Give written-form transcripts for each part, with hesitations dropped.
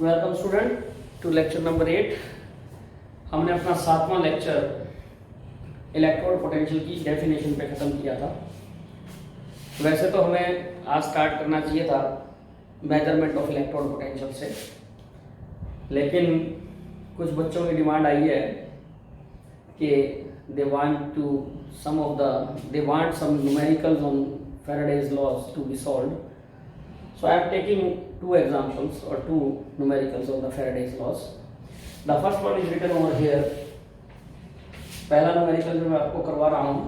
Welcome student to lecture number 8। हमने अपना 7वां लेक्चर इलेक्ट्रोड पोटेंशियल की डेफिनेशन पे ख़त्म किया था। वैसे तो हमें आज स्टार्ट करना चाहिए था मेजरमेंट ऑफ इलेक्ट्रोड पोटेंशियल से, लेकिन कुछ बच्चों की डिमांड आई है कि they want some numericals on Faraday's laws to be solved. So I am taking two examples or two numericals of the Faraday's laws. The first one is written over here. पहला numerical जो मैं आपको करवा रहा हूँ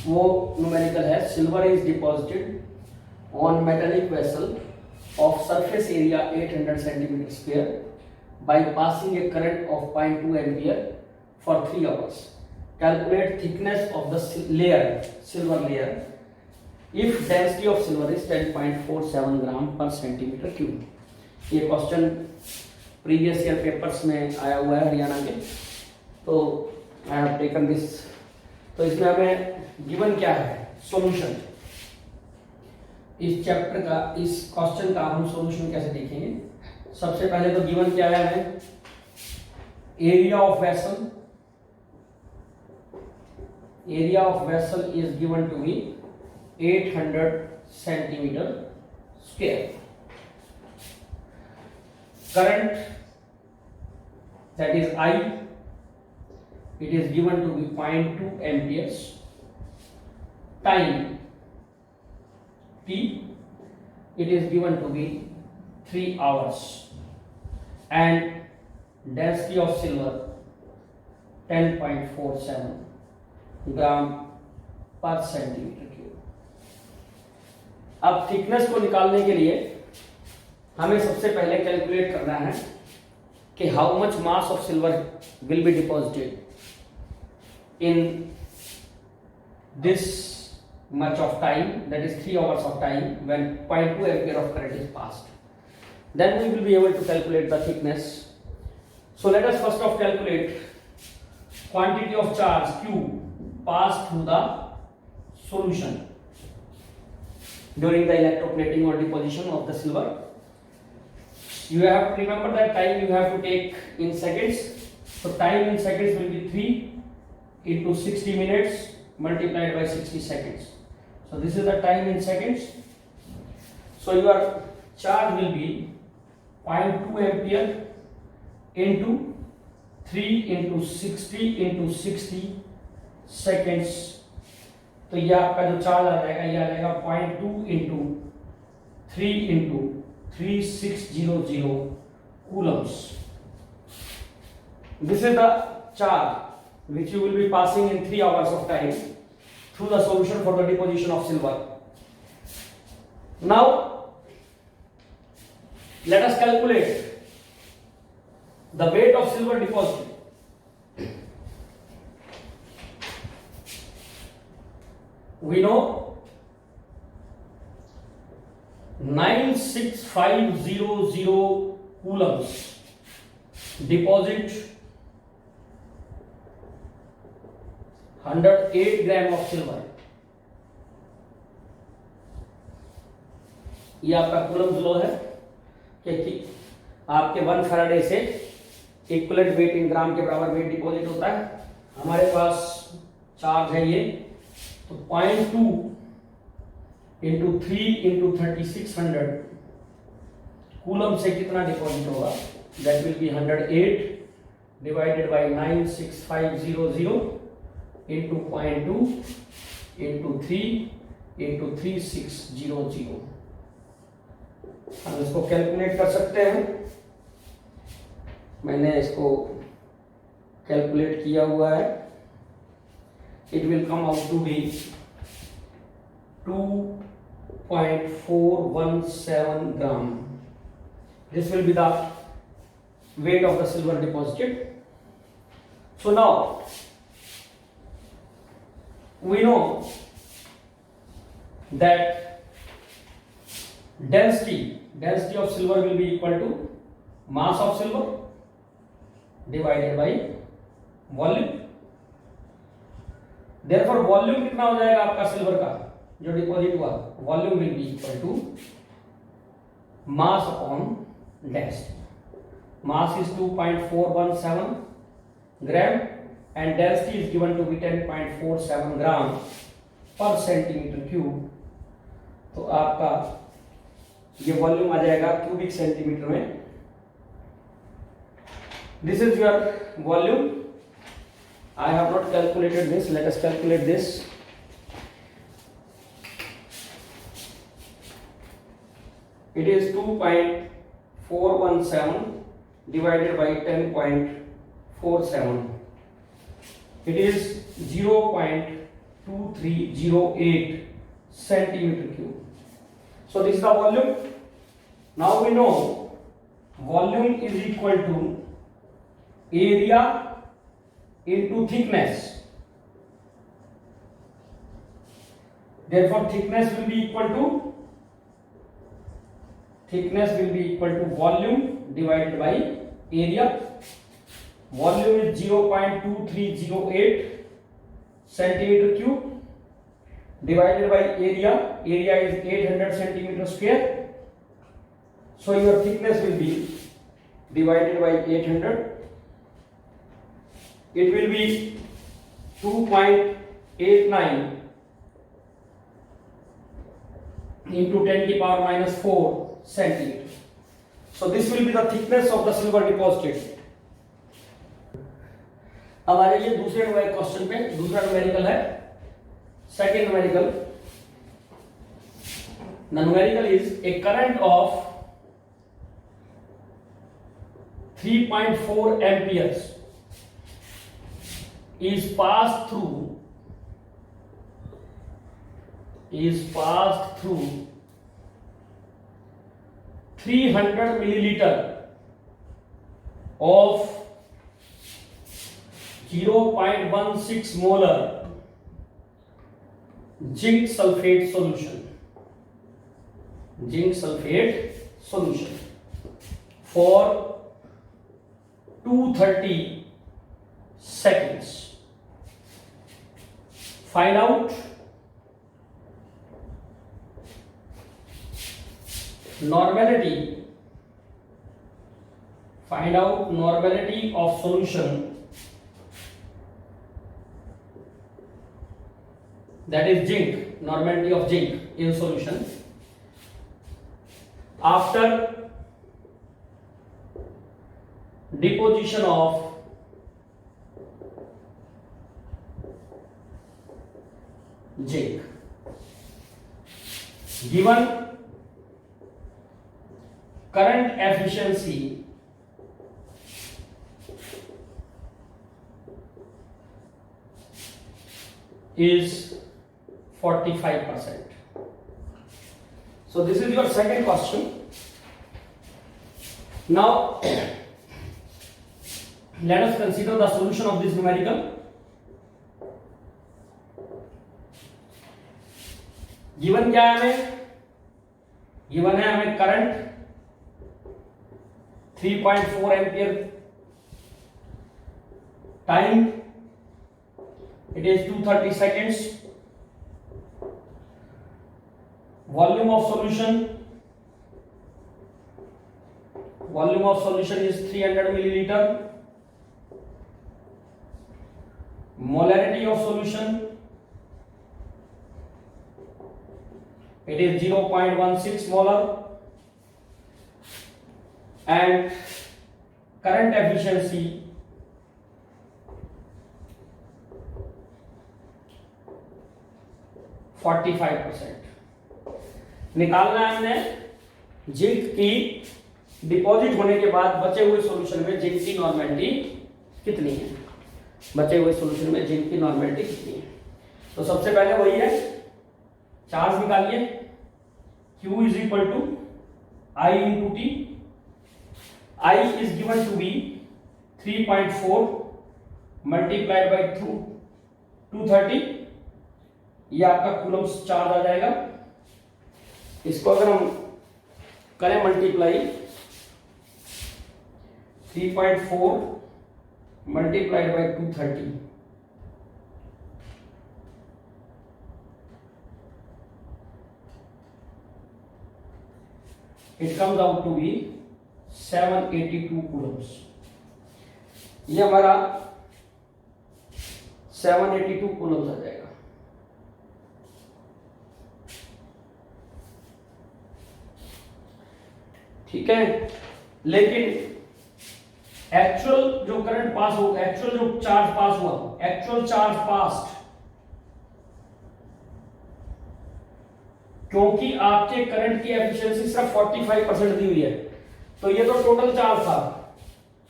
वो numerical है silver is deposited on metallic vessel of surface area 800 centimetre square by passing A current of 0.2 ampere for 3 hours. Calculate thickness of the silver layer if density of silver is 10.47 gram per centimeter cube. ये question previous year papers में आया हुआ है हरियाणा के, तो I have taken this. तो इसमें हमें गिवन क्या है, सॉल्यूशन। इस चैप्टर का, इस क्वेश्चन का हम सॉल्यूशन कैसे देखेंगे। सबसे पहले तो गिवन क्या है हमें, area of vessel. area of vessel is given to be 800 centimeter square. Current, that is I, it is given to be 0.2 amperes. Time T, it is given to be 3 hours. And density of silver 10.47 ग्राम पर centimetre cube. अब thickness को निकालने के लिए हमें सबसे पहले calculate करना है कि how much mass of silver will be deposited in this much of time, that is 3 hours of time when 0.2 ampere of current is passed. Then we will be able to calculate the thickness. So let us first of calculate quantity of charge Q pass through the solution during the electroplating or deposition of the silver. You have to remember that time you have to take in seconds. So time in seconds will be 3 into 60 minutes multiplied by 60 seconds. So this is the time in seconds. So your charge will be 0.2 ampere into 3 into 60 into 60 seconds. तो ये आपका जो charge आ जाएगा, ये आ जाएगा 0.2 into 3 into 3600 Coulomb's. This is the charge which you will be passing in 3 hours of time through the solution for the deposition of silver. Now let us calculate the weight of silver deposit. We know 96500 coulombs deposit 108 gram of silver। ये आपका Coulomb's law है कि आपके 1 Faraday से equivalent weight इन ग्राम के बराबर wait deposit होता है। हमारे पास चार्ज है ये, तो 0.2 इंटू 3 इंटू 3600 कूलम से कितना डिपॉजिट होगा, that will be 108 divided by 96500 into 0.2 into 3 into 3600। हम इसको कैलकुलेट कर सकते हैं। मैंने इसको कैलकुलेट किया हुआ है। It will come out to be 2.417 gram. This will be the weight of the silver deposited. So now we know that density of silver will be equal to mass of silver divided by volume. Therefore volume कितना हो जाएगा आपका silver का जो deposit हुआ, volume will be equal to mass upon dash. Mass is 2.417 gram and density is given to be 10.47 gram per centimeter cube. तो आपका ये वॉल्यूम आ जाएगा क्यूबिक सेंटीमीटर में. This is your volume. I have not calculated this. Let us calculate this. It is 2.417 divided by 10.47. It is 0.2308 centimeter cube. So this is the volume. Now we know volume is equal to area into thickness. Therefore thickness will be equal to volume divided by area. Volume is 0.2308 centimeter cube divided by area. Area is 800 centimeter square. So your thickness will be divided by 800. It will be 2.89 into 10 to the power minus 4 centimeter. So this will be the thickness of the silver deposited. अब आ जाइए दूसरे question पे. दूसरा numerical है second numerical. The numerical is a current of 3.4 amperes is passed through 300 milliliter of 0.16 molar zinc sulfate solution for 230 seconds. Find out normality of solution, that is zinc, normality of zinc in solution after deposition of zinc. Given current efficiency is 45%. So this is your second question. Now let us consider the solution of this numerical. Given क्या है हमें? Given है हमें current 3.4 ampere, time it is 230 seconds, volume of solution is 300 milliliter, molarity of solution it is 0.16 molar, and current efficiency निकालना है हमने zinc की deposit होने के बाद बचे हुए सॉल्यूशन में जिंक की नॉर्मेलिटी कितनी है. तो सबसे पहले वही है, चार्ज निकालिए. Q is equal to I into T. I is given to be 3.4 multiplied by 230. ये आपका कूलम्स चार्ज आ जाएगा. इसको अगर हम करें multiply 3.4 multiplied by 230, it comes out to be 782 Coulomb's. ये हमारा 782 कूलम्स आ जाएगा। ठीक है, लेकिन एक्चुअल जो करंट पास हो, एक्चुअल जो चार्ज पास हुआ, एक्चुअल चार्ज पास्ड, क्योंकि आपके करंट की एफिशिएंसी सिर्फ 45% दी हुई है, तो ये तो टोटल चार्ज था।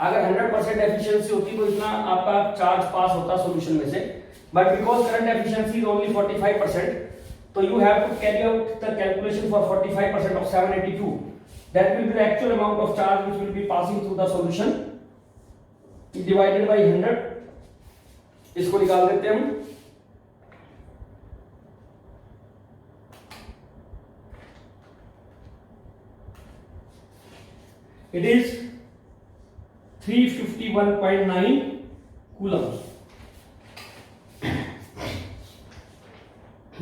अगर 100% एफिशिएंसी होती तो इतना आपका चार्ज पास होता सॉल्यूशन में से, but because current efficiency is only 45%, तो you have to carry out the calculation for 45% of 782, that will be the actual amount of charge which will be passing through the solution divided by 100। इसको निकाल देते हैं हम। It is 351.9 Coulomb's.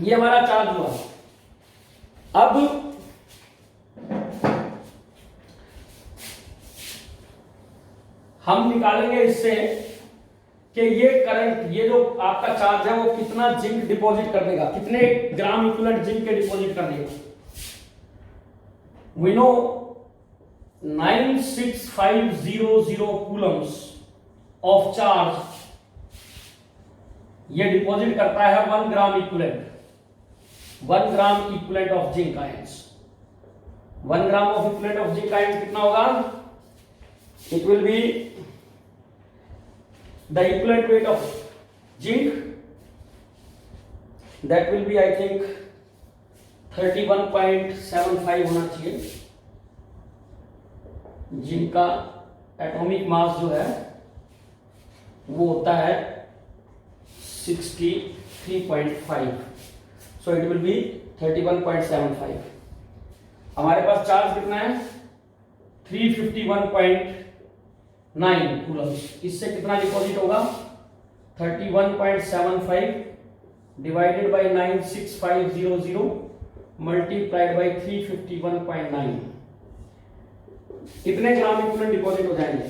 ये हमारा charge हुआ। अब हम निकालेंगे इससे कि ये करंट, ये जो आपका चार्ज है वो कितना जिंक डिपॉजिट कर देगा, कितने ग्राम इक्विवेलेंट जिंक के डिपॉजिट कर देगा। We know 96500 coulombs of charge ये डिपॉजिट करता है 1 gram equivalent, 1 gram equivalent of zinc ions. 1 gram of equivalent of zinc ions कितना होगा? It will be the equivalent weight of zinc, that will be I think 31.75 होना चाहिए। Zinc का atomic mass जो है वो होता है 63.5, so it will be 31.75। हमारे पास चार्ज कितना है? 351.9 कूलम्स। इससे कितना डिपॉजिट होगा? 31.75 डिवाइडेड बाय 96500 मल्टीप्लाइड बाय 351.9। कितने ग्राम इक्विवेलेंट डिपॉजिट हो जाएंगे?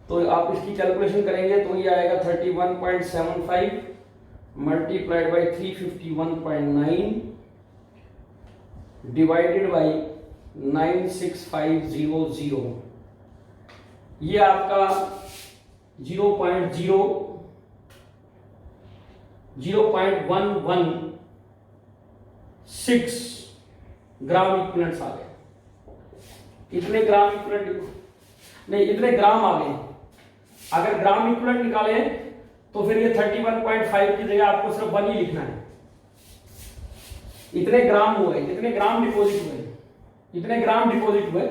तो आप इसकी कैलकुलेशन करेंगे तो ये आएगा 31.75 मल्टीप्लाइड बाय 351.9 डिवाइडेड बाय 96500। ये आपका 0.116 ग्राम इक्विवेलेंट्स आ गए। इतने ग्राम इक्विवेलेंट नहीं, इतने ग्राम आ गए। अगर ग्राम इक्विवेलेंट निकाले तो फिर ये 31.5 की जगह आपको सिर्फ 1 ही लिखना है। इतने ग्राम हुए, इतने ग्राम डिपॉजिट हुए, इतने ग्राम डिपॉजिट हुए।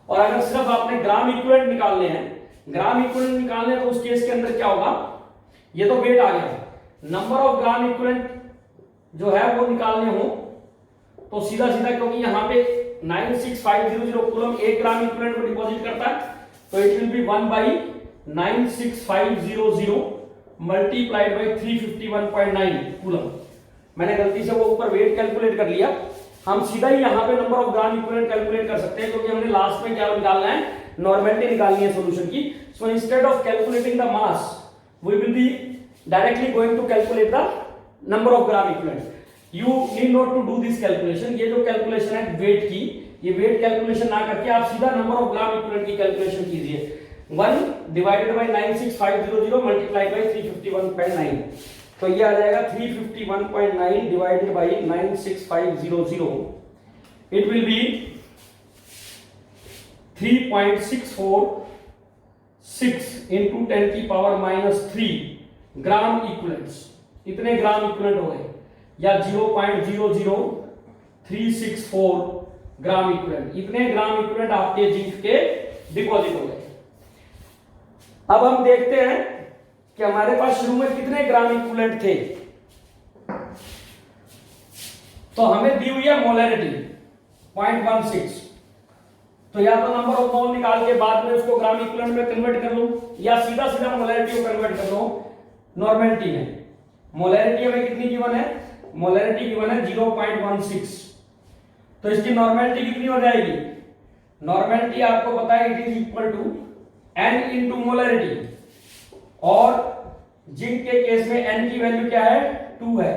और अगर सिर्फ आपने ग्राम इक्विवेलेंट निकालने हैं, ग्राम इक्विवेलेंट निकालने हैं, तो उस केस के अंदर क्या होगा? ये तो वेट आ गया। नंबर ऑफ ग्राम इक्विवेलेंट जो है वो निकालने हो तो सीधा सीधा, क्योंकि यहां पे 96500 कूलम 1 ग्राम इक्विवेलेंट को डिपॉजिट करता है, तो it will B 1/96500 multiplied by 351.9 coulomb. मैंने गलती से वो ऊपर वेट कैलकुलेट कर लिया। हम सीधा ही यहाँ पे number of gram equivalent calculate कर सकते हैं, क्योंकि हमने लास्ट में क्या निकालना है? नॉर्मेलिटी निकालनी है सॉल्यूशन की। So instead of calculating the mass we will be directly going to calculate the number of gram equivalent. You need not to do this calculation. ये जो कैलकुलेशन है वेट की, ये वेट कैलकुलेशन ना करके आप सीधा नंबर ऑफ ग्राम इक्विवेलेंट की कैलकुलेशन कीजिए। 1 डिवाइडेड बाय 96500 मल्टीप्लाइड बाय 351.9, तो ये आ जाएगा 351.9 divided by 96500। It will B 3.646 into 10 की पावर -3 ग्राम इक्विवेलेंट्स। इतने ग्राम इक्विवेलेंट हो गए, या 0.00364 ग्राम इक्विवेलेंट। इतने ग्राम इक्विवेलेंट आपके जिंक के डिपॉजिट हो गए। अब हम देखते हैं कि हमारे पास शुरू में कितने ग्राम इक्विवेलेंट थे। तो हमें दी हुई है मोलैरिटी 0.16, तो या तो नंबर ऑफ मोल निकाल के बाद में उसको ग्राम इक्विवेलेंट में कन्वर्ट कर लो, या सीधा सीधा मोलैरिटी को कन्वर्ट कर लो नॉर्मेलिटी में। मोलैरिटी हमें कितनी गिवन है? मोलैरिटी गिवन है 0.16, तो तो इसकी नॉर्मेलिटी कितनी हो जाएगी? नॉर्मेलिटी आपको पता है it is equal to n into molarity, और जिंक के केस में n की वैल्यू क्या है? 2 है,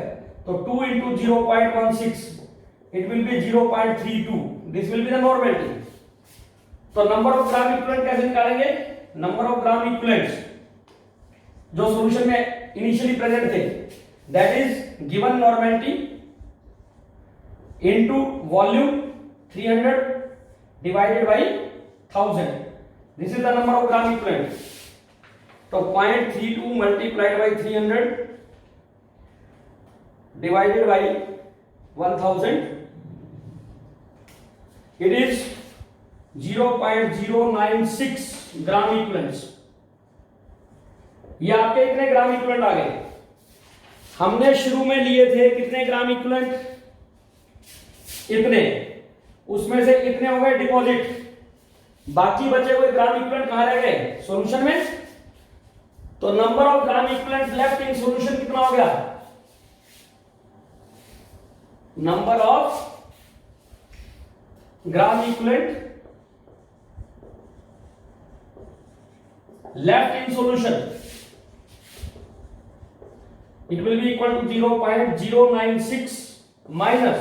तो 2 into 0.16 it will be 0.32, this will be the normality. तो नंबर ऑफ ग्राम इक्विवेलेंट कैसे निकालेंगे? नंबर ऑफ ग्राम इक्विवेलेंट्स जो सॉल्यूशन में इनिशियली प्रेजेंट थे, that is given normality into volume 300 divided by 1000, this is the number of gram equivalent. तो 0.32 multiplied by 300 divided by 1000, it is 0.096 gram equivalents. ये आपके इतने gram equivalent आ गए। हमने शुरू में लिए थे कितने ग्राम इक्विवेलेंट? इतने, उसमें से इतने हो गए डिपॉजिट, बाकी बचे हुए ग्राम इक्विवेलेंट कहां रह गए? सॉल्यूशन में। तो number of gram equivalent left in solution कितना हो गया? Number of gram equivalent left in solution, it will be equal to 0.096 minus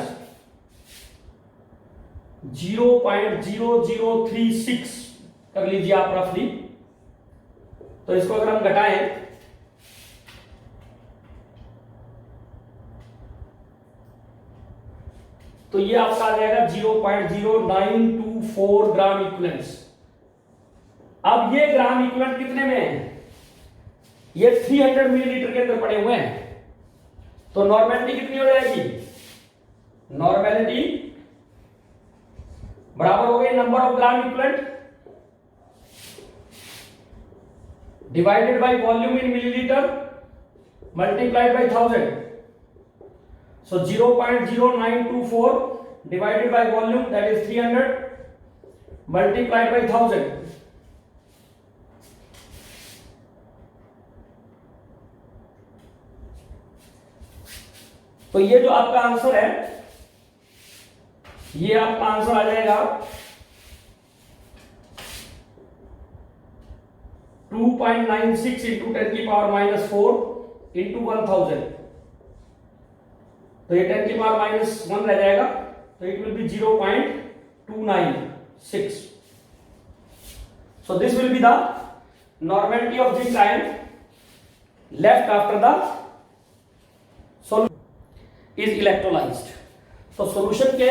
0.0036 कर लीजिए आप रफली। तो इसको अगर हम घटाएं तो ये आपका आ जाएगा 0.0924 ग्राम इक्विवेलेंट्स। अब ये ग्राम इक्विवेलेंट कितने में है? ये 300 मिलीलीटर के अंदर पड़े हुए हैं। तो नॉर्मेलिटी कितनी हो जाएगी? नॉर्मेलिटी बराबर हो गई number of gram equivalent divided by volume in millilitre multiplied by 1000। So 0.0924 divided by volume, that is 300 multiplied by 1000। तो ये जो आपका आंसर है, ये आपका आंसर आ जाएगा 2.96 इंटू 10 की पावर -4 इंटू 1000। तो ये 10 की पावर -1 रह जाएगा, तो it will B 0.296। So this will be the normality of zinc ion left after the is electrolysed. तो सॉल्यूशन के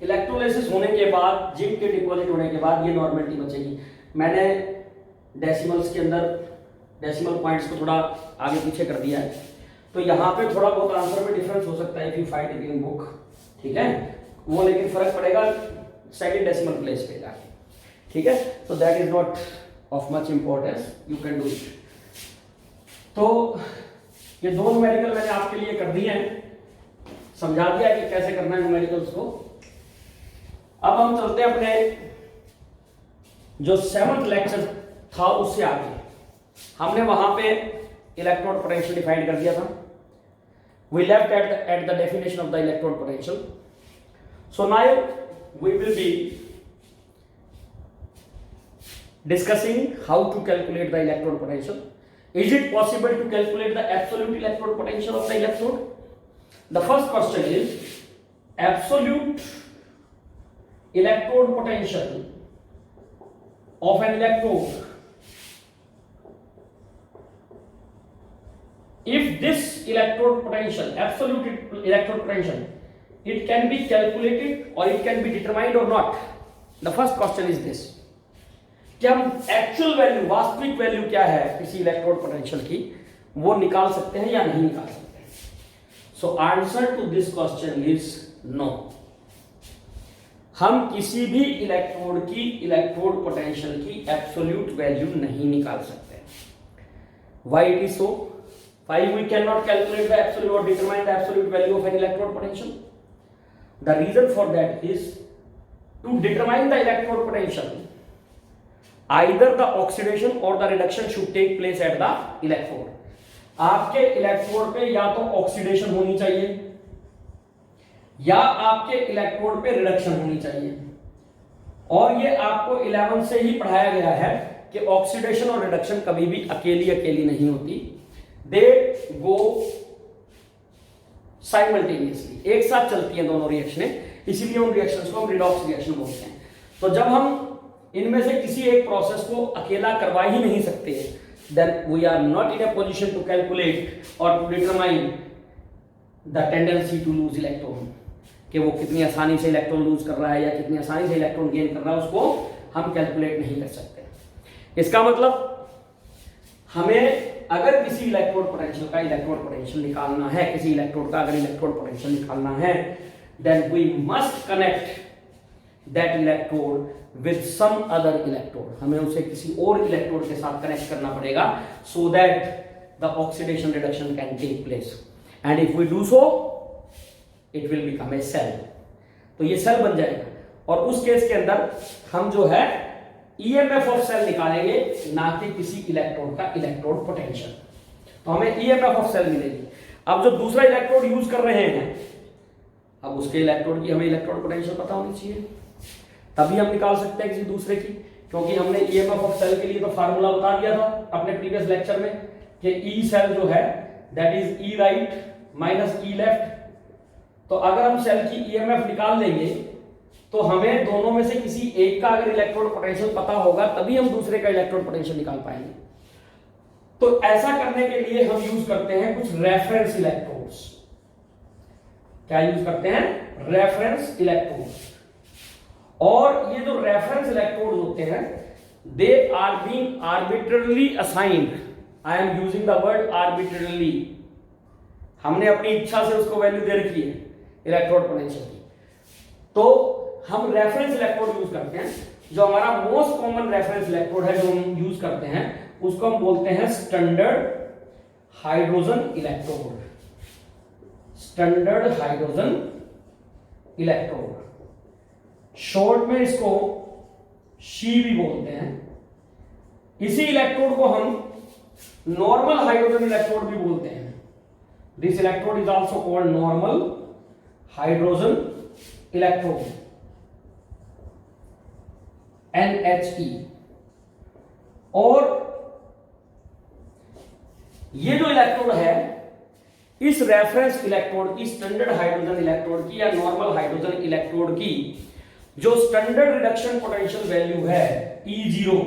इलेक्ट्रोलाइसिस होने के बाद, जिंक के डिपॉजिट होने के बाद ये नॉर्मेलिटी बचेगी। मैंने डेसिमल्स के अंदर डेसिमल पॉइंट्स को थोड़ा आगे पीछे कर दिया है, तो यहाँ पे थोड़ा बहुत आंसर में डिफरेंस हो सकता है if you find it in book, ठीक है वो, लेकिन फर्क पड़ेगा सेकंड डेसिमल प्लेस पे जाके, ठीक है। तो that is not of much importance, you can do it. तो ये दो न्यूमेरिकल मैंने आपके लिए कर दिए हैं, समझा दिया कि कैसे करना है न्यूमेरिकल्स को। अब हम चलते हैं अपने जो 7th लेक्चर था उससे आगे। हमने वहां पे इलेक्ट्रोड पोटेंशियल डिफाइन कर दिया था। We left at the definition of the electrode potential. So now we will be discussing how to calculate the electrode potential. Is it possible to calculate the absolute electrode potential of the electrode? The first question is absolute electrode potential of an electrode. If this electrode potential, absolute electrode potential, it can be calculated or it can be determined or not. The first question is this. क्या हम actual value, वास्तविक value क्या है किसी electrode potential की, वो निकाल सकते हैं या नहीं निकाल सकते हैं? So answer to this question is no. हम किसी भी इलेक्ट्रोड की इलेक्ट्रोड पोटेंशियल की एब्सोल्यूट वैल्यू नहीं निकाल सकते। Why it is so? Why we can not calculate the absolute और determine the absolute value of an electrode potential? The reason for that is to determine the electrode potential, either the oxidation or the reduction should take place at the electrode. आपके electrode पे या तो oxidation होनी चाहिए या आपके electrode पे reduction होनी चाहिए। और ये आपको 11 से ही पढ़ाया गया है कि ऑक्सीडेशन और रिडक्शन कभी भी अकेली अकेली नहीं होती, दे गो साइमल्टेनियसली, एक साथ चलती हैं दोनों रिएक्शनें, इसीलिए उन रिएक्शंस को हम रिडॉक्स रिएक्शन बोलते हैं। तो जब हम इनमें से किसी एक प्रोसेस को अकेला करवा ही नहीं सकते, then we are not in a position to calculate और to determine the tendency to lose electron, कि वो कितनी आसानी से इलेक्ट्रॉन लूज कर रहा है या कितनी आसानी से इलेक्ट्रॉन गेन कर रहा है, उसको हम कैलकुलेट नहीं कर सकते। इसका मतलब हमें अगर किसी इलेक्ट्रोड पोटेंशियल का इलेक्ट्रोड पोटेंशियल निकालना है, किसी इलेक्ट्रोड का अगर इलेक्ट्रोड पोटेंशियल निकालना है, then we must connect that electrode with some other electrode, हमें उसे किसी और इलेक्ट्रोड के साथ कनेक्ट करना पड़ेगा, so that the oxidation reduction can take place, and if we do so it will become a cell. तो ये सेल बन जाएगा, और उस केस के अंदर हम जो है ईएमएफ ऑफ सेल निकालेंगे, ना कि किसी इलेक्ट्रोड का इलेक्ट्रोड पोटेंशियल। तो हमें ईएमएफ ऑफ सेल मिलेगी। अब जो दूसरा इलेक्ट्रोड यूज कर रहे हैं, अब उसके इलेक्ट्रोड की हमें इलेक्ट्रोड पोटेंशियल पता होनी चाहिए, तभी हम निकाल सकते हैं किसी दूसरे की, क्योंकि हमने ईएमएफ ऑफ सेल के लिए तो फार्मूला बता दिया था अपने प्रीवियस लेक्चर में कि ई सेल जो है that is E right minus E left. तो अगर हम सेल की ईएमएफ निकाल लेंगे तो हमें दोनों में से किसी एक का अगर इलेक्ट्रोड पोटेंशियल पता होगा, तभी हम दूसरे का इलेक्ट्रोड पोटेंशियल निकाल पाएंगे। तो ऐसा करने के लिए हम यूज करते हैं कुछ रेफरेंस इलेक्ट्रोड्स। क्या यूज करते हैं? Reference electrodes. और ये जो रेफरेंस इलेक्ट्रोड्स होते हैं, they are being arbitrarily assigned. I am using the word arbitrarily, हमने अपनी इच्छा से उसको वैल्यू दे रखी है इलेक्ट्रोड पोटेंशियल की। तो हम रेफरेंस इलेक्ट्रोड यूज करते हैं। जो हमारा मोस्ट कॉमन रेफरेंस इलेक्ट्रोड है जो हम यूज करते हैं, उसको हम बोलते हैं standard hydrogen electrode. Standard hydrogen electrode, short में इसको शी भी बोलते हैं। इसी इलेक्ट्रोड को हम नॉर्मल हाइड्रोजन इलेक्ट्रोड भी बोलते हैं। This electrode is also called normal hydrogen electrode, NHE। और ये जो इलेक्ट्रोड है, इस रेफरेंस इलेक्ट्रोड की, स्टैंडर्ड हाइड्रोजन इलेक्ट्रोड की या नॉर्मल हाइड्रोजन इलेक्ट्रोड की जो स्टैंडर्ड रिडक्शन पोटेंशियल वैल्यू है E0,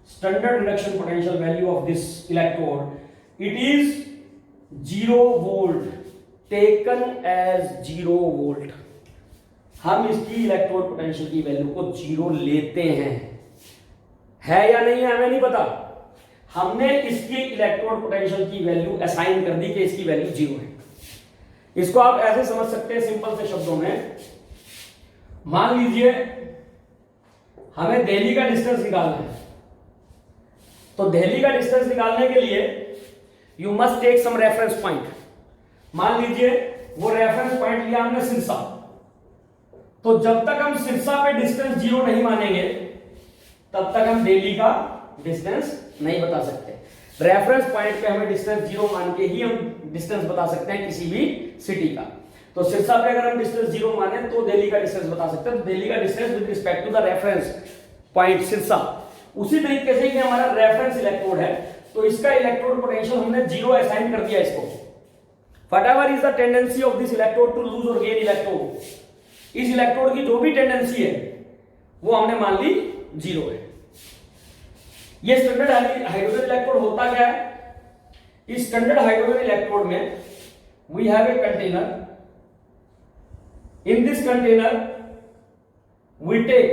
standard reduction potential value of this electrode, it is 0 volt, taken as 0 volt. हम इसकी इलेक्ट्रोड पोटेंशियल की वैल्यू को 0 लेते हैं, है या नहीं है हमें नहीं पता, हमने इसकी इलेक्ट्रोड पोटेंशियल की वैल्यू असाइन कर दी कि इसकी वैल्यू 0 है। इसको आप ऐसे समझ सकते हैं सिंपल से शब्दों में, मान लीजिए हमें दिल्ली का डिस्टेंस निकालना है, तो दिल्ली का डिस्टेंस निकालने के लिए you must take some reference point. मान लीजिए वो रेफरेंस पॉइंट लिया हमने सिरसा, तो जब तक हम सिरसा पे डिस्टेंस 0 नहीं मानेंगे तब तक हम दिल्ली का डिस्टेंस नहीं बता सकते। रेफरेंस पॉइंट पे हमें डिस्टेंस 0 मान के ही हम डिस्टेंस बता सकते हैं किसी भी सिटी का। तो सिरसा पे अगर हम डिस्टेंस 0 माने तो दिल्ली का डिस्टेंस बता सकते हैं। तो दिल्ली का distance with respect to the reference point Sirsa. उसी तरीके से ये हमारा रेफरेंस इलेक्ट्रोड है, तो इसका इलेक्ट्रोड पोटेंशियल हमने 0 असाइन कर दिया इसको। Whatever is the tendency of this electrode to lose और गेन इलेक्ट्रोड, इस इलेक्ट्रोड की जो भी टेंडेंसी है वो हमने मान ली 0 है। ये स्टैंडर्ड हाइड्रोजन इलेक्ट्रोड होता क्या है? इस स्टैंडर्ड हाइड्रोजन इलेक्ट्रोड में we have a container. In this container, we take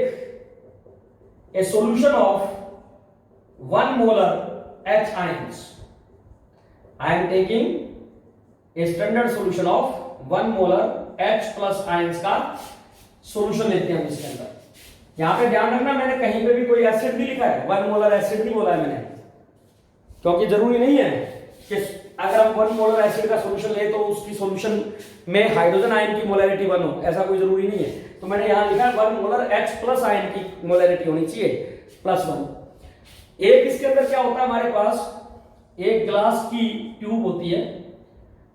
a solution of 1 molar H ions. I am taking a standard solution of 1 molar H plus ions का solution लेते हैं हम इसके अंदर। यहां पे ध्यान रखना, मैंने कहीं पे भी कोई एसिड नहीं लिखा है, 1 मोलर एसिड नहीं बोला है मैंने, क्योंकि जरूरी नहीं है कि अगर हम 1 मोलर एसिड का सॉल्यूशन ले तो उसकी सॉल्यूशन में हाइड्रोजन आयन की मोलैरिटी 1 हो, ऐसा कोई जरूरी नहीं है। तो मैंने यहां लिखा है 1 मोलर H प्लस आयन की मोलैरिटी होनी चाहिए +1। एक इसके अंदर क्या होता है, हमारे पास एक ग्लास की ट्यूब होती है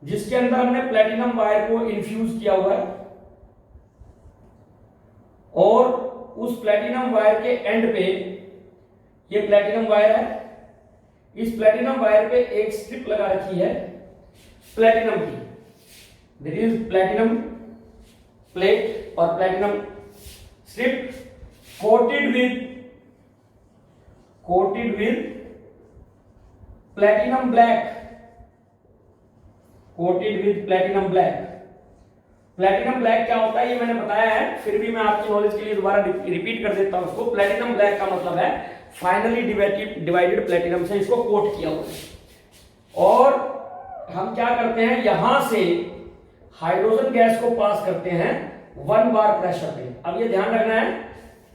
जिसके अंदर हमने प्लेटिनम वायर को इन्फ्यूज किया हुआ है और उस प्लेटिनम वायर के एंड पे, ये प्लेटिनम वायर है, इस प्लेटिनम वायर पे एक स्ट्रिप लगा रखी है प्लेटिनम की। दिस इज प्लेटिनम प्लेट और platinum strip coated with platinum black, coated with platinum black. Platinum black क्या होता है ये मैंने बताया है, फिर भी मैं आपकी नॉलेज के लिए दोबारा रिपीट कर देता हूं उसको। प्लेटिनम ब्लैक का मतलब है फाइनली डिवाइडेड प्लेटिनम से इसको कोट किया हुआ है। और हम क्या करते हैं, यहां से हाइड्रोजन गैस को पास करते हैं 1 बार प्रेशर पे। अब ये ध्यान रखना है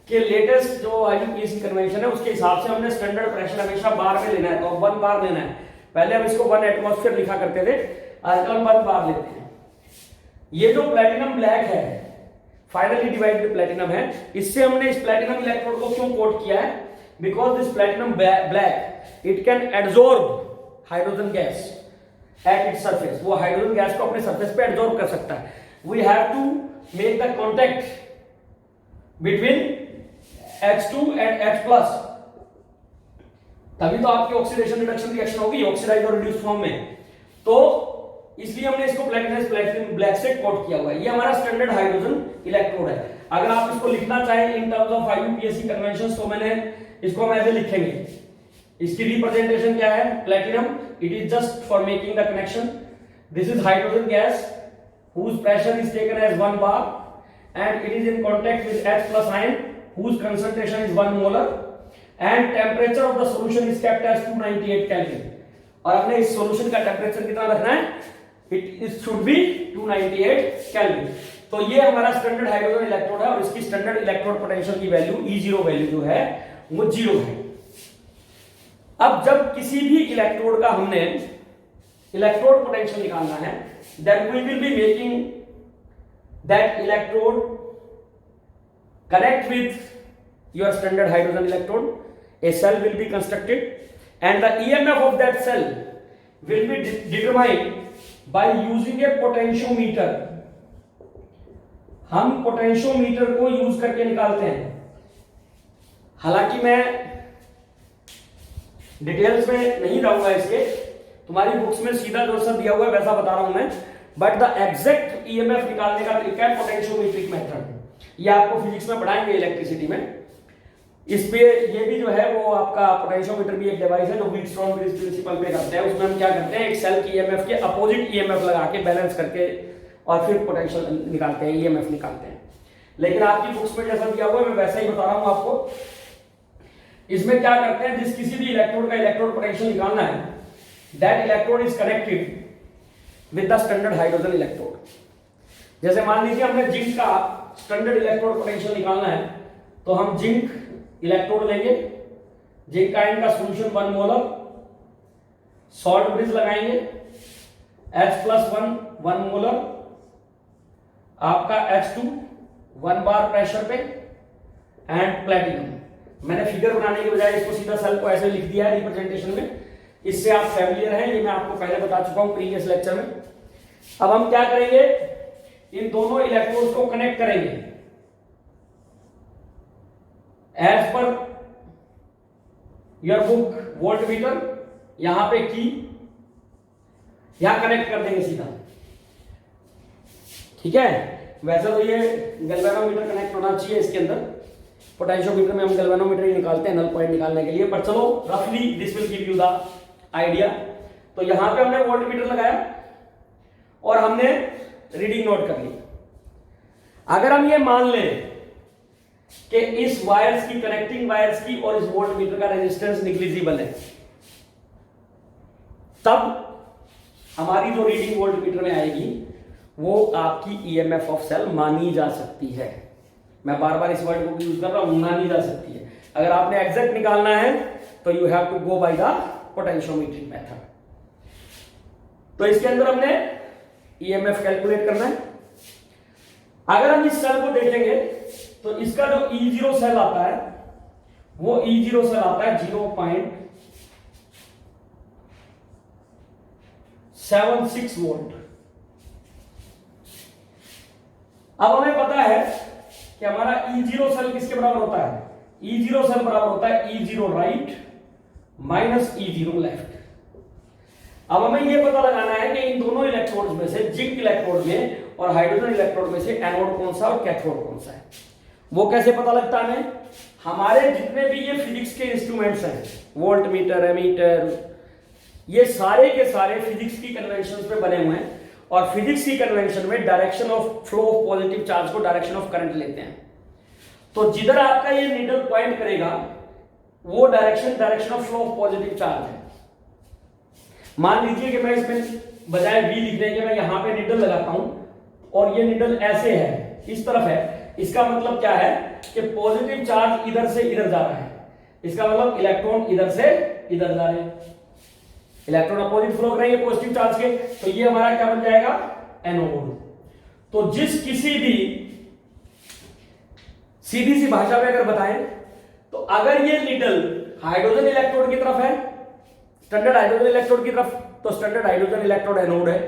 कि लेटेस्ट जो IUPAC कन्वेंशन है उसके हिसाब से हमने स्टैंडर्ड प्रेशर हमेशा बार में लेना है, तो 1 बार लेना है। पहले हम इसको 1 एटमॉस्फेयर लिखा करते थे, आजकल हम 1 बार लेते हैं। ये जो प्लेटिनम ब्लैक है, फाइनली डिवाइडेड प्लेटिनम है, इससे हमने इस प्लेटिनम इलेक्ट्रोड को क्यों कोट किया है? Because this platinum black it can absorb hydrogen gas at its surface. वो हाइड्रोजन गैस को अपने सरफेस पे एब्जॉर्ब कर सकता है। We have to make the contact between H2 and H+, तभी तो आपकी ऑक्सीडेशन रिडक्शन रिएक्शन होगी ऑक्सीडाइज और रिड्यूस फॉर्म में। तो इसलिए हमने इसको प्लेटिनम ब्लैक से कोट किया हुआ है। ये हमारा स्टैंडर्ड हाइड्रोजन इलेक्ट्रोड है। अगर आप इसको लिखना चाहें in terms of IUPAC conventions तो मैंने इसको हम ऐसे लिखेंगे। इसकी रिप्रेजेंटेशन क्या है? Platinum, it is just for making the connection. This is hydrogen gas whose pressure is taken as 1 bar and it is in contact with H+ ion whose concentration is 1 molar and temperature of the solution is kept as 298 Kelvin। और हमने इस solution का temperature कितना रखना है? It should be 298 kelvin. तो ये हमारा स्टैंडर्ड हाइड्रोजन इलेक्ट्रोड है और इसकी स्टैंडर्ड इलेक्ट्रोड पोटेंशियल की वैल्यू E0 वैल्यू जो है वो 0 है। अब जब किसी भी इलेक्ट्रोड का हमने इलेक्ट्रोड पोटेंशियल निकालना है, then we will be making that electrode connect with your standard hydrogen electrode. A cell will be constructed and the EMF of that cell will be determined by using a potentiometer। हम potentiometer को use करके निकालते हैं। हालांकि मैं details में नहीं जाऊंगा इसके, तुम्हारी बुक्स में सीधा जो सा दिया हुआ है वैसा बता रहा हूं मैं, बट द एग्जैक्ट ईएमएफ निकालने का तरीका है पोटेंशियोमेट्रिक मेथड। ये आपको फिजिक्स में पढ़ाएंगे इलेक्ट्रिसिटी में। इस पे ये भी जो है वो आपका पोटेंशियोमीटर भी एक डिवाइस है जो व्हीटस्टोन ब्रिज प्रिंसिपल पे करते हैं। उसमें हम क्या करते हैं, एक सेल की ईएमएफ के अपोजिट ईएमएफ लगा के बैलेंस करके और फिर पोटेंशियल निकालते हैं, ईएमएफ निकालते हैं। लेकिन आपकी बुक्स में जैसा दिया हुआ है मैं वैसा ही बता रहा हूं आपको। इसमें क्या करते हैं, जिस किसी भी इलेक्ट्रोड का इलेक्ट्रोड पोटेंशियल निकालना है, that electrode is connected with the standard hydrogen electrode. जैसे मान लीजिए हमने जिंक का स्टैंडर्ड इलेक्ट्रोड पोटेंशियल निकालना है, तो हम जिंक इलेक्ट्रोड लेंगे, जिंक आयन का सॉल्यूशन 1 मोलर, सॉल्ट ब्रिज लगाएंगे, H+1 1 मोलर, आपका H2 1 बार प्रेशर पे एंड प्लेटिनम। मैंने फिगर बनाने के बजाय इसको सीधा सेल को ऐसे लिख दिया है रिप्रेजेंटेशन में, इससे आप फैमिलियर हैं, ये मैं आपको पहले बता चुका हूं प्रीवियस लेक्चर में। अब हम क्या करेंगे, इन दोनों इलेक्ट्रोड्स को कनेक्ट करेंगे as per your book voltmeter, यहां पे की, यहां कनेक्ट कर देंगे सीधा, ठीक है। वैसे तो ये गैल्वेनोमीटर कनेक्ट होना चाहिए इसके अंदर, पोटेंशियोमीटर में हम गैल्वेनोमीटर ही निकालते हैं नल पॉइंट निकालने के लिए, पर चलो रफली this will give you the idea. तो यहां पे हमने वोल्टमीटर लगाया और हमने रीडिंग नोट कर ली। अगर हम ये मान लें कि इस वायर्स की, कनेक्टिंग वायर्स की और इस वोल्टमीटर का रेजिस्टेंस निग्लिजिबल है, तब हमारी जो रीडिंग वोल्टमीटर में आएगी वो आपकी ईएमएफ ऑफ सेल मानी जा सकती है। मैं बार बार इस वर्ड को यूज कर रहा हूं, मानी जा सकती है। अगर आपने एग्जैक्ट निकालना है तो you have to go by the potentiometric method. तो इसके अंदर हमने ईएमएफ कैलकुलेट करना है। अगर हम इस सेल को देखेंगे तो इसका जो E0 सेल आता है वो E0 सेल आता है 0.76 वोल्ट। अब हमें पता है कि हमारा E0 सेल किसके बराबर होता है, E0 सेल बराबर होता है E0 right minus E0 left. अब हमें यह पता लगाना है कि इन दोनों इलेक्ट्रोड्स में से, जिंक इलेक्ट्रोड में और हाइड्रोजन इलेक्ट्रोड में से एनोड कौन सा और कैथोड कौन सा है। वो कैसे पता लगता है हमें, हमारे जितने भी ये फिजिक्स के इंस्ट्रूमेंट्स हैं, वोल्ट मीटर, एमीटर, ये सारे के सारे फिजिक्स की कन्वेंशन पे बने हुए हैं और फिजिक्स की कन्वेंशन में direction of flow of positive charge को डायरेक्शन ऑफ करंट लेते हैं। तो जिधर आपका ये नीडल पॉइंट करेगा वो direction of flow of positive charge है। मान लीजिए कि मैं इसमें बजाय V लिखने के मैं यहां पे नीडल लगाता हूं और ये नीडल ऐसे है, इस तरफ है, इसका मतलब क्या है कि पॉजिटिव चार्ज इधर से इधर जा रहा है, इसका मतलब इलेक्ट्रॉन इधर से इधर जा रहे हैं, इलेक्ट्रॉन अपोजिट फ्लो करेंगे पॉजिटिव चार्ज के, तो ये हमारा क्या बन जाएगा, एनोड। तो जिस किसी भी सीधी सी भाषा में अगर बताएं तो अगर ये नीडल हाइड्रोजन इलेक्ट्रोड की तरफ है, स्टैंडर्ड हाइड्रोजन इलेक्ट्रोड की तरफ, तो स्टैंडर्ड हाइड्रोजन इलेक्ट्रोड एनोड है,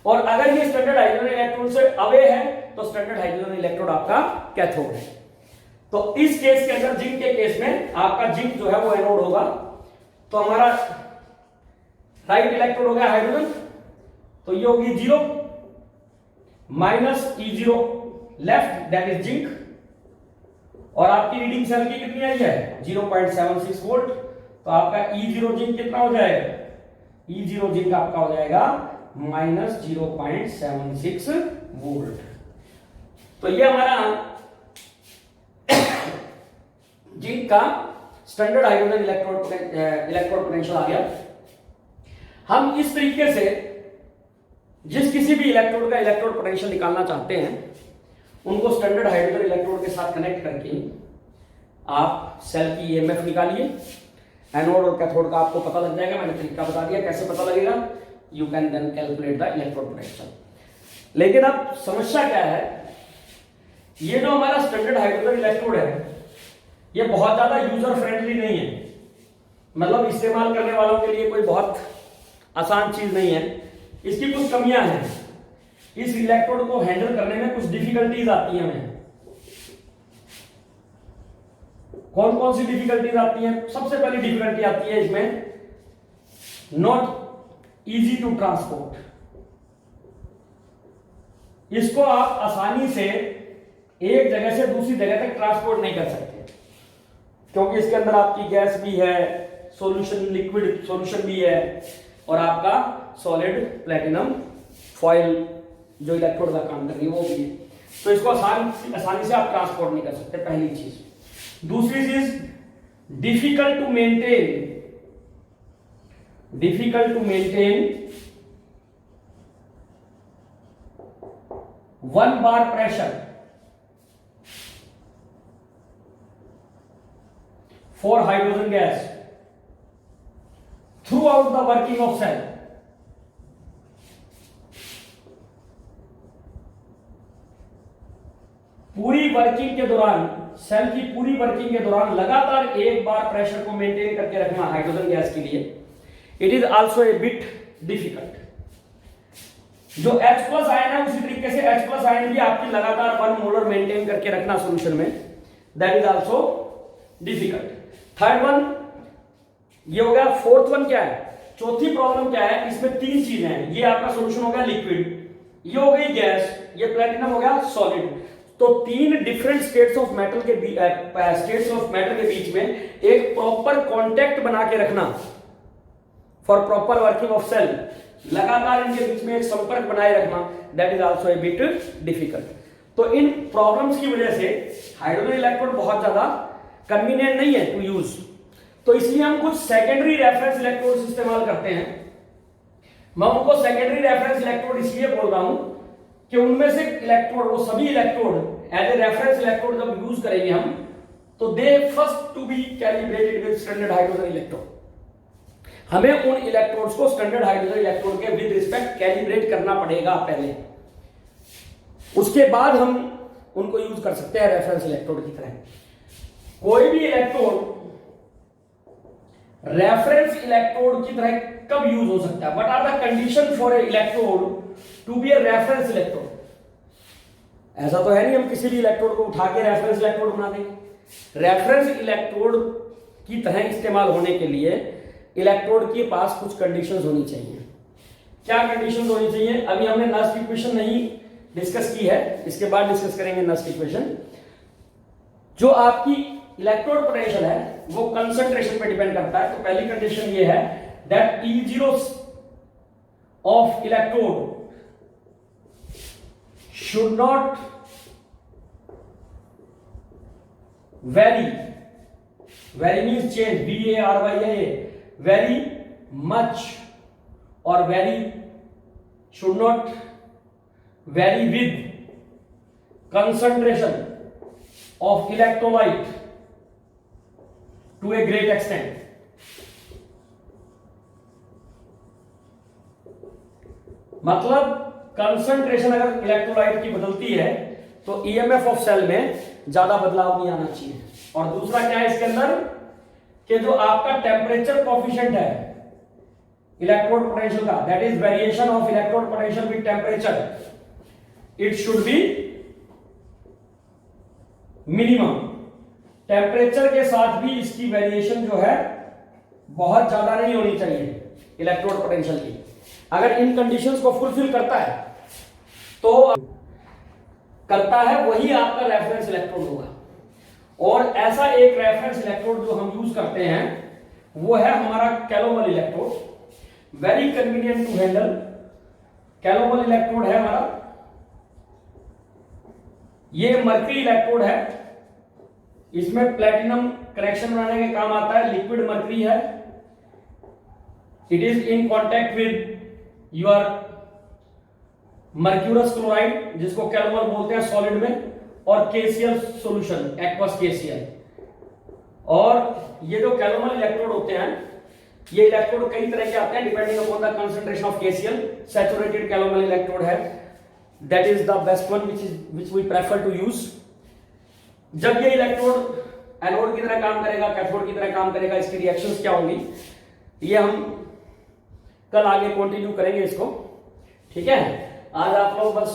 और अगर ये स्टैंडर्ड हाइड्रोजन इलेक्ट्रोड से अवे है तो स्टैंडर्ड हाइड्रोजन इलेक्ट्रोड आपका कैथोड है। तो इस केस के अंदर, जिंक के केस में आपका जिंक जो है वो एनोड होगा, तो हमारा राइट इलेक्ट्रोड हो गया हाइड्रोजन, तो ये होगी 0 minus E0 left that is zinc, और आपकी रीडिंग सेल की कितनी आई है 0.76 वोल्ट, तो आपका E0 जिंक कितना हो जाएगा, E0 जिंक आपका हो जाएगा माइनस 0.76 वोल्ट। तो ये हमारा जिंक का स्टैंडर्ड हाइड्रोजन इलेक्ट्रोड पोटेंशियल आ गया। हम इस तरीके से जिस किसी भी इलेक्ट्रोड का इलेक्ट्रोड पोटेंशियल निकालना चाहते हैं उनको स्टैंडर्ड हाइड्रोजन इलेक्ट्रोड के साथ कनेक्ट करके आप सेल की ईएमएफ निकालिए। एनोड और कैथोड का आपको पता लग जाएगा, मैंने तरीका बता दिया कैसे पता लगेगा, you can then calculate the electrode potential. लेकिन अब समस्या क्या है, ये जो हमारा स्टैंडर्ड हाइड्रोजन इलेक्ट्रोड है ये बहुत ज्यादा यूजर फ्रेंडली नहीं है, मतलब इस्तेमाल करने वालों के लिए कोई बहुत आसान चीज नहीं है, इसकी कुछ कमियां हैं, इस इलेक्ट्रोड को हैंडल करने में कुछ डिफिकल्टीज आती हैं हमें। कौन कौन सी डिफिकल्टीज आती हैं, सबसे पहली डिफिकल्टी आती है इसमें नॉट इजी टू ट्रांसपोर्ट, इसको आप आसानी से एक जगह से दूसरी जगह तक ट्रांसपोर्ट नहीं कर सकते, क्योंकि इसके अंदर आपकी गैस भी है, सॉल्यूशन लिक्विड सॉल्यूशन भी है, और आपका सॉलिड प्लेटिनम फॉइल जो इलेक्ट्रोड का काम कर रही है वो भी है। तो इसको आसानी से आप ट्रांसपोर्ट नहीं कर सकते, पहली चीज। दूसरी चीज, difficult to maintain 1 bar pressure for hydrogen gas throughout the working of cell। पूरी वर्किंग के दौरान, सेल की पूरी वर्किंग के दौरान लगातार 1 बार प्रेशर को मेंटेन करके रखना हाइड्रोजन गैस के लिए, it is also a bit difficult. जो H+ आयन है उसी तरीके से H+ आयन भी आपकी लगातार 1 मोलर मेंटेन करके रखना सॉल्यूशन में, that is also difficult. Third one ये हो गया। फोर्थ वन क्या है, चौथी प्रॉब्लम क्या है, इसमें 3 चीजें हैं। ये आपका सॉल्यूशन हो गया लिक्विड, ये हो गई गैस, ये प्लेटिनम हो गया सॉलिड। तो 3 डिफरेंट स्टेट्स ऑफ मैटर के बीच में एक प्रॉपर कांटेक्ट बना के रखना for proper working of cell, लगातार इनके बीच में एक संपर्क बनाए रखना, that is also a bit difficult. तो इन प्रॉब्लम्स की वजह से हाइड्रोजन इलेक्ट्रोड बहुत ज्यादा कन्वीनियंट नहीं है टू यूज, तो इसलिए हम कुछ सेकेंडरी रेफरेंस इलेक्ट्रोड्स इस्तेमाल करते हैं। मैं उनको सेकेंडरी रेफरेंस इलेक्ट्रोड इसलिए बोल रहा हूं कि उनमें से इलेक्ट्रोड, वो सभी electrode as a reference electrode जब यूज करेंगे हम, तो they first to be calibrated with standard hydrogen electrode. हमें उन इलेक्ट्रोड्स को स्टैंडर्ड हाइड्रोजन इलेक्ट्रोड के विद रिस्पेक्ट कैलिब्रेट करना पड़ेगा पहले, उसके बाद हम उनको यूज कर सकते हैं रेफरेंस इलेक्ट्रोड की तरह। कोई भी इलेक्ट्रोड रेफरेंस इलेक्ट्रोड की तरह कब यूज हो सकता है, what are the condition for a electrode to be a reference electrode. ऐसा तो है नहीं हम किसी भी इलेक्ट्रोड को उठा के रेफरेंस इलेक्ट्रोड बना देंगे। रेफरेंस इलेक्ट्रोड की तरह इस्तेमाल होने के लिए इलेक्ट्रोड के पास कुछ कंडीशंस होनी चाहिए। क्या कंडीशंस होनी चाहिए? अभी हमने नस्ट इक्वेशन नहीं डिस्कस की है, इसके बाद डिस्कस करेंगे नस्ट इक्वेशन। जो आपकी इलेक्ट्रोड पोटेंशियल है वो कंसंट्रेशन पे डिपेंड करता है। तो पहली कंडीशन ये है that E0 of electrode should not vary means change, vary, very much, or should not vary with concentration of electrolyte to a great extent. मतलब कंसंट्रेशन अगर इलेक्ट्रोलाइट की बदलती है तो ईएमएफ ऑफ सेल में ज्यादा बदलाव नहीं आना चाहिए। और दूसरा क्या है इसके अंदर कि जो आपका टेम्परेचर कोफिशिएंट है इलेक्ट्रोड पोटेंशियल का, that is variation of electrode potential with temperature, it should be minimum. Temperature के साथ भी इसकी वेरिएशन जो है बहुत ज्यादा नहीं होनी चाहिए इलेक्ट्रोड पोटेंशियल की। अगर इन कंडीशंस को फुलफिल करता है तो करता है वही आपका रेफरेंस इलेक्ट्रोड होगा। और ऐसा एक रेफरेंस इलेक्ट्रोड जो हम यूज करते हैं वो है हमारा calomel electrode, very convenient to handle. Calomel electrode है हमारा, ये मर्करी इलेक्ट्रोड है, इसमें प्लेटिनम कनेक्शन बनाने के काम आता है, लिक्विड मर्करी है। It is in contact with your mercurous chloride जिसको कैलोमल बोलते हैं सॉलिड में, और केसीएल सॉल्यूशन एक्वस केसीएल। और ये जो कैलोमल इलेक्ट्रोड होते हैं ये इलेक्ट्रोड कई तरह के आते हैं depending upon the concentration of KCl. Saturated calomel electrode है, that is the best one which we prefer to use. जब ये इलेक्ट्रोड एनोड की तरह काम करेगा, कैथोड की तरह काम करेगा, इसकी रिएक्शंस क्या होंगी ये हम कल आगे कंटिन्यू करेंगे इसको, ठीक है। आज आप लोग बस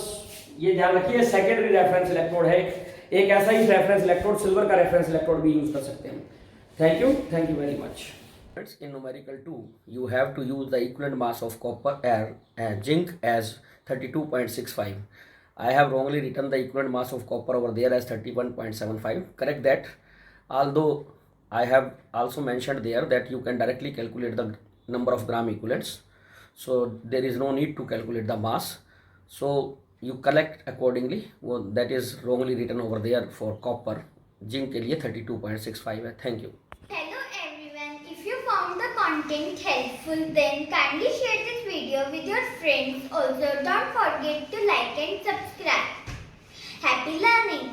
ये ध्यान रखिए सेकेंडरी रेफरेंस इलेक्ट्रोड है, एक ऐसा ही रेफरेंस इलेक्ट्रोड सिल्वर का रेफरेंस इलेक्ट्रोड भी यूज कर सकते हैं। Thank you very much. In numerical 2 you have to use the equivalent mass of copper and zinc as 32.65. I have wrongly written the equivalent mass of copper over there as 31.75. Correct that. Although I have also mentioned there that you can directly calculate the number of gram equivalents, so there is no need to calculate the mass. So you collect accordingly. Well, that is wrongly written over there for copper. Zinc के लिए 32.65 है. Thank you. Hello everyone. If you found the content helpful, then kindly share this video with your friends. Also, don't forget to like and subscribe. Happy learning.